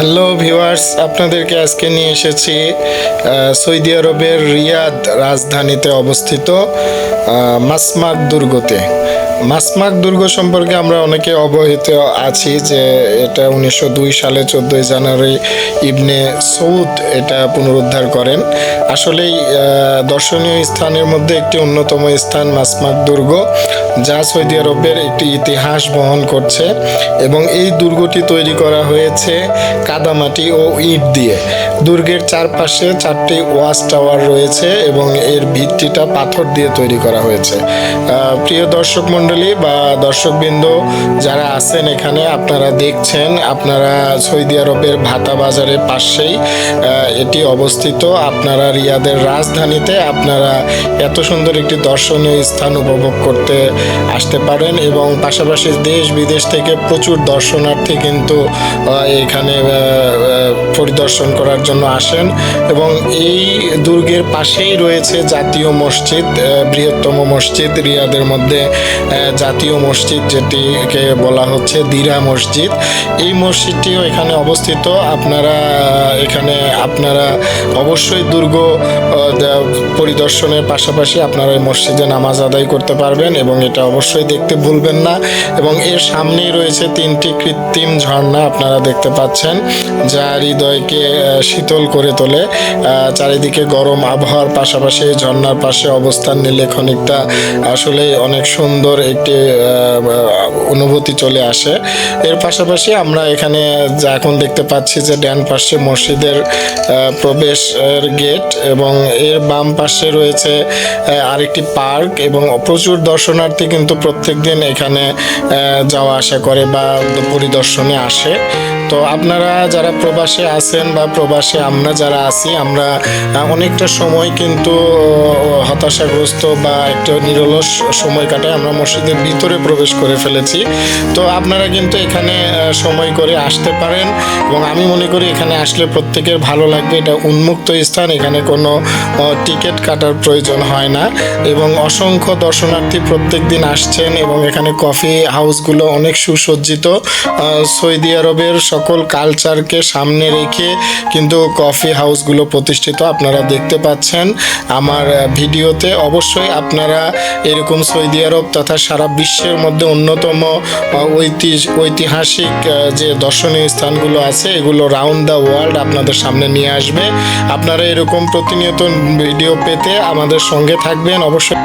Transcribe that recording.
Hello viewers, আপনাদেরকে আজকে নিয়ে এসেছি সৌদি আরবের রিয়াদ রাজধানীতে অবস্থিত মাসমাক দুর্গতে। মাসমাক দুর্গ সম্পর্কে আমরা অনেকে অবহিত আছি যে এটা 1902 সালে 14 জানুয়ারি ইবনে সৌদ এটা পুনরুদ্ধার করেন। আসলেই দর্শনীয় স্থানের মধ্যে একটি অন্যতম স্থান মাসমাক দুর্গ, যা সৌদি আরবের একটি ইতিহাস বহন করছে এবং এই দুর্গটি তৈরি করা হয়েছে কাদামাটি ও ইট দিয়ে। দুর্গের চারপাশে 4টি ওয়াচ টাওয়ার রয়েছে এবং এর ভিত্তিটা পাথর দিয়ে তৈরি করা হয়েছে। প্রিয় দর্শক মণ্ডলী বা দর্শকবৃন্দ যারা আছেন এখানে, আপনারা দেখছেন, আপনারা সৌদি আরবের ভাতা বাজারের পাশেই এটি অবস্থিত। আপনারা রিয়াদের রাজধানীতে আপনারা এত সুন্দর একটি দর্শনীয় স্থান উপভোগ করতে আসতে পারেন এবং পাশাপাশি দেশ বিদেশ থেকে প্রচুর দর্শনার্থী কিন্তু এখানে পরিদর্শন করার জন্য আসেন এবং এই দুর্গের পাশেই রয়েছে জাতীয় মসজিদ, বৃহত্তম মসজিদ রিয়াদের মধ্যে জাতীয় মসজিদ, যেটিকে বলা হচ্ছে দিরা মসজিদ। এই মসজিদটিও এখানে অবস্থিত। আপনারা অবশ্যই দুর্গ পরিদর্শনের পাশাপাশি আপনারা এই মসজিদে নামাজ আদায় করতে পারবেন এবং এটা অবশ্যই দেখতে ভুলবেন না। এবং এর সামনেই রয়েছে 3টি কৃত্রিম ঝর্ণা আপনারা দেখতে পাচ্ছেন, যা হৃদয়কে শীতল করে তোলে। চারিদিকে গরম আবহাওয়ার পাশাপাশি এই ঝর্ণার পাশে অবস্থান নিলে খানিকটা আসলে অনেক সুন্দর একটি অনুভূতি চলে আসে। এর পাশাপাশি আমরা এখানে এখন দেখতে পাচ্ছি যে ডান পাশে মসজিদের প্রবেশের গেট এবং এর বাম পাশে রয়েছে আরেকটি পার্ক এবং প্রচুর দর্শনার্থী কিন্তু প্রত্যেক দিন এখানে যাওয়া আসা করে বা পরিদর্শনে আসে। তো আপনারা যারা প্রবাসে আছেন বা প্রবাসে আমরা যারা আছি, আমরা অনেকটা সময় কিন্তু হতাশাগ্রস্ত বা একটা নিরলস সময় কাটায় আমরা মসজিদের ভিতরে প্রবেশ করে ফেলেছি। তো আপনারা কিন্তু এখানে সময় করে আসতে পারেন এবং আমি মনে করি এখানে আসলে প্রত্যেকের ভালো লাগবে। এটা উন্মুক্ত স্থান, এখানে কোনো টিকিট কাটার প্রয়োজন হয় না এবং অসংখ্য দর্শনার্থী প্রত্যেক দিন আসছেন এবং এখানে কফি হাউসগুলো অনেক সুসজ্জিত। সৌদি আরবের সকল কালচারকে সামনে রেখে কিন্তু কফি হাউসগুলো প্রতিষ্ঠিত, আপনারা দেখতে পাচ্ছেন আমার ভিডিওতে। অবশ্যই আপনারা এরকম সৌদি আরব তথা সারা বিশ্বের মধ্যে অন্যতম ঐতিহাসিক যে দর্শনীয় স্থানগুলো আছে এগুলো রাউন্ড দ্য ওয়ার্ল্ড আপনাদের সামনে নিয়ে আসবে। আপনারা এরকম প্রতিনিয়ত ভিডিও পেতে আমাদের সঙ্গে থাকবেন অবশ্যই।